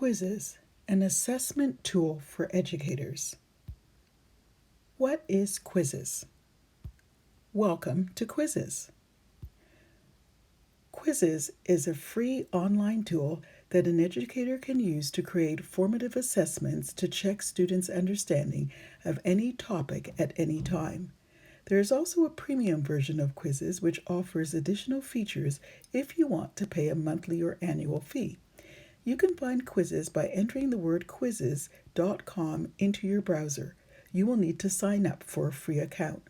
Quizizz, an assessment tool for educators. What is Quizizz? Welcome to Quizizz. Quizizz is a free online tool that an educator can use to create formative assessments to check students' understanding of any topic at any time. There is also a premium version of Quizizz which offers additional features if you want to pay a monthly or annual fee. You can find Quizizz by entering the word quizizz.com into your browser. You will need to sign up for a free account.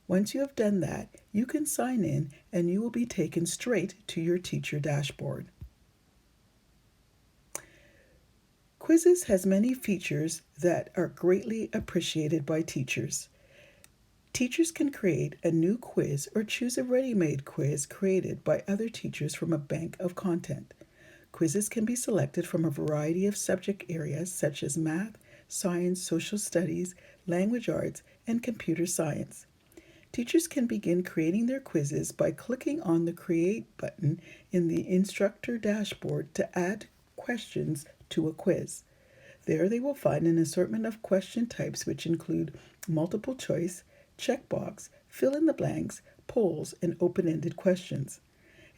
Once you have done that, you can sign in and you will be taken straight to your teacher dashboard. Quizizz has many features that are greatly appreciated by teachers. Teachers can create a new quiz or choose a ready-made quiz created by other teachers from a bank of content. Quizzes can be selected from a variety of subject areas such as math, science, social studies, language arts, and computer science. Teachers can begin creating their quizzes by clicking on the Create button in the instructor dashboard to add questions to a quiz. There they will find an assortment of question types which include multiple choice, checkbox, fill in the blanks, polls, and open-ended questions.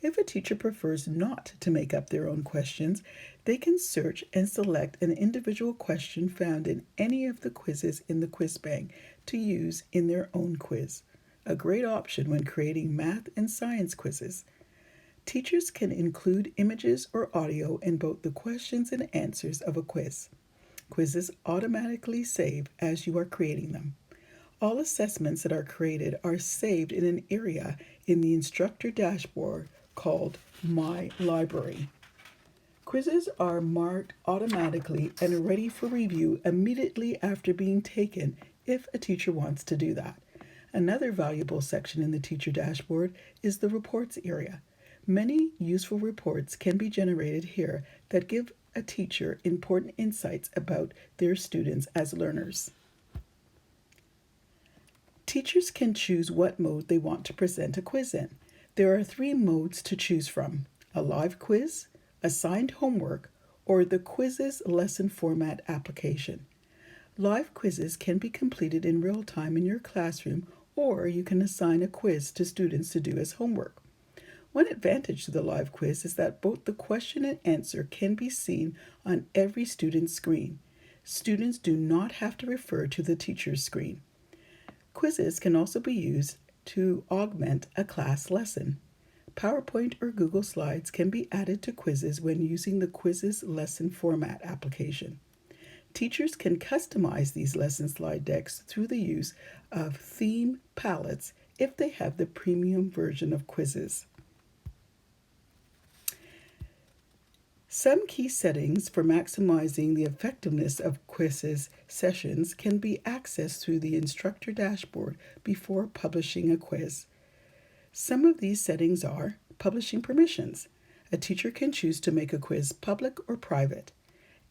If a teacher prefers not to make up their own questions, they can search and select an individual question found in any of the quizzes in the quiz bank to use in their own quiz. A great option when creating math and science quizzes. Teachers can include images or audio in both the questions and answers of a quiz. Quizzes automatically save as you are creating them. All assessments that are created are saved in an area in the instructor dashboard called My Library. Quizzes are marked automatically and ready for review immediately after being taken if a teacher wants to do that. Another valuable section in the teacher dashboard is the reports area. Many useful reports can be generated here that give a teacher important insights about their students as learners. Teachers can choose what mode they want to present a quiz in. There are 3 modes to choose from: a live quiz, assigned homework, or the Quizizz lesson format application. Live quizzes can be completed in real time in your classroom, or you can assign a quiz to students to do as homework. One advantage to the live quiz is that both the question and answer can be seen on every student's screen. Students do not have to refer to the teacher's screen. Quizzes can also be used to augment a class lesson. PowerPoint or Google Slides can be added to quizzes when using the Quizizz lesson format application. Teachers can customize these lesson slide decks through the use of theme palettes if they have the premium version of Quizizz. Some key settings for maximizing the effectiveness of Quizizz sessions can be accessed through the instructor dashboard before publishing a quiz. Some of these settings are publishing permissions. A teacher can choose to make a quiz public or private.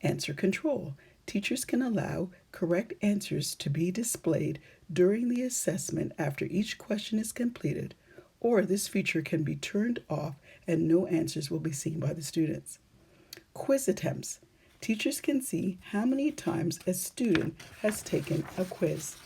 Answer control. Teachers can allow correct answers to be displayed during the assessment after each question is completed, or this feature can be turned off and no answers will be seen by the students. Quiz attempts. Teachers can see how many times a student has taken a quiz.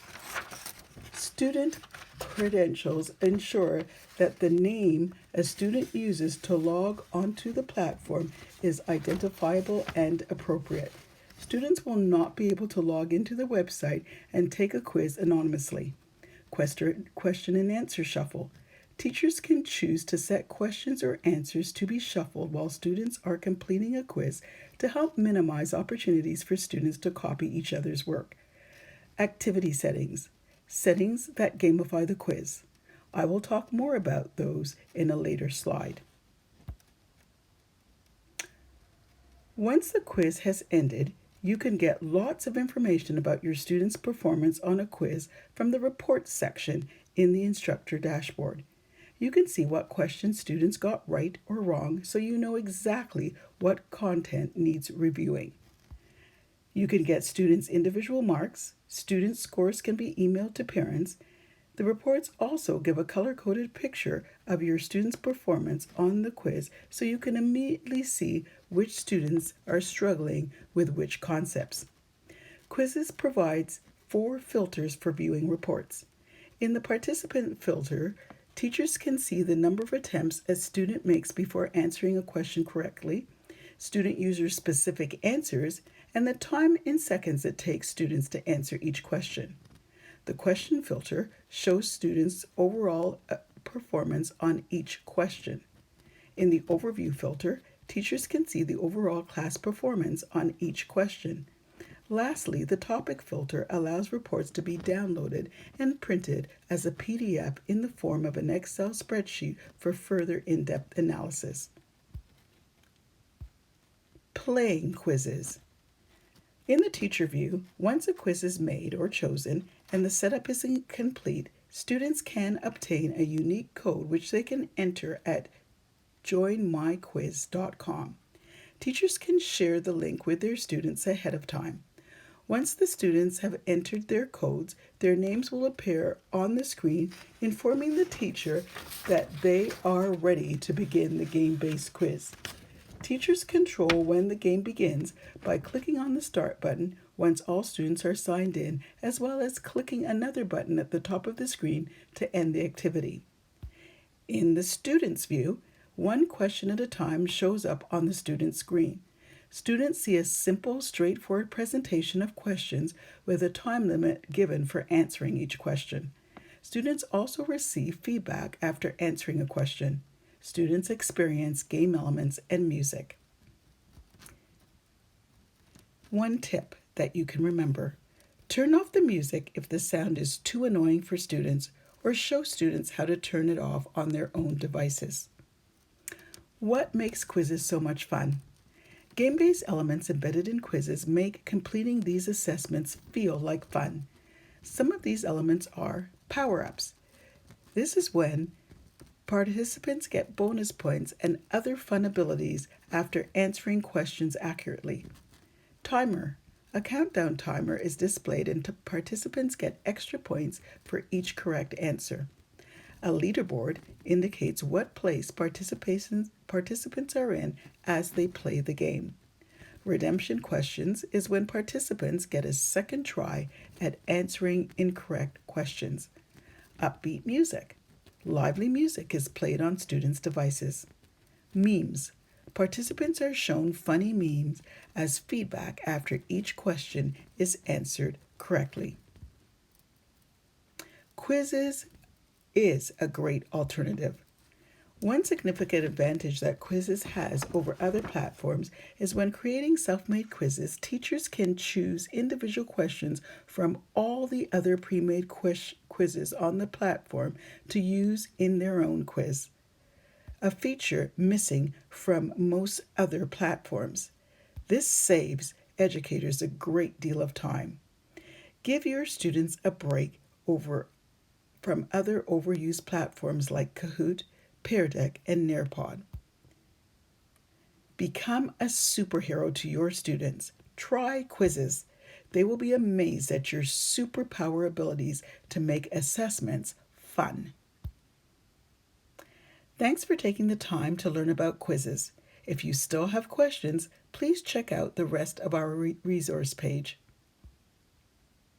Student credentials ensure that the name a student uses to log onto the platform is identifiable and appropriate. Students will not be able to log into the website and take a quiz anonymously. Question and answer shuffle. Teachers can choose to set questions or answers to be shuffled while students are completing a quiz to help minimize opportunities for students to copy each other's work. Activity settings. Settings that gamify the quiz. I will talk more about those in a later slide. Once the quiz has ended, you can get lots of information about your students' performance on a quiz from the Reports section in the instructor dashboard. You can see what questions students got right or wrong so you know exactly what content needs reviewing. You can get students' individual marks, student scores can be emailed to parents, The reports also give a color-coded picture of your students' performance on the quiz so you can immediately see which students are struggling with which concepts. Quizizz provides 4 filters for viewing reports. In the participant filter, teachers can see the number of attempts a student makes before answering a question correctly, student user specific answers, and the time in seconds it takes students to answer each question. The question filter shows students' overall performance on each question. In the overview filter, teachers can see the overall class performance on each question. Lastly, the topic filter allows reports to be downloaded and printed as a PDF in the form of an Excel spreadsheet for further in-depth analysis. Playing quizzes. In the teacher view, once a quiz is made or chosen and the setup is complete, students can obtain a unique code which they can enter at joinmyquiz.com. Teachers can share the link with their students ahead of time. Once the students have entered their codes, their names will appear on the screen, informing the teacher that they are ready to begin the game-based quiz. Teachers control when the game begins by clicking on the start button once all students are signed in, as well as clicking another button at the top of the screen to end the activity. In the student's view, one question at a time shows up on the student's screen. Students see a simple, straightforward presentation of questions with a time limit given for answering each question. Students also receive feedback after answering a question. Students experience game elements and music. One tip that you can remember: turn off the music if the sound is too annoying for students, or show students how to turn it off on their own devices. What makes quizzes so much fun? Game-based elements embedded in quizzes make completing these assessments feel like fun. Some of these elements are power-ups. This is when participants get bonus points and other fun abilities after answering questions accurately. Timer. A countdown timer is displayed and participants get extra points for each correct answer. A leaderboard indicates what place participants are in as they play the game. Redemption questions is when participants get a second try at answering incorrect questions. Upbeat music. Lively music is played on students' devices. Memes. Participants are shown funny memes as feedback after each question is answered correctly. Quizizz is a great alternative. One significant advantage that Quizizz has over other platforms is when creating self-made quizzes, teachers can choose individual questions from all the other pre-made quizzes on the platform to use in their own quiz, a feature missing from most other platforms. This saves educators a great deal of time. Give your students a break from other overused platforms like Kahoot, Pear Deck, and Nearpod. Become a superhero to your students. Try Quizizz. They will be amazed at your superpower abilities to make assessments fun. Thanks for taking the time to learn about Quizizz. If you still have questions, please check out the rest of our resource page.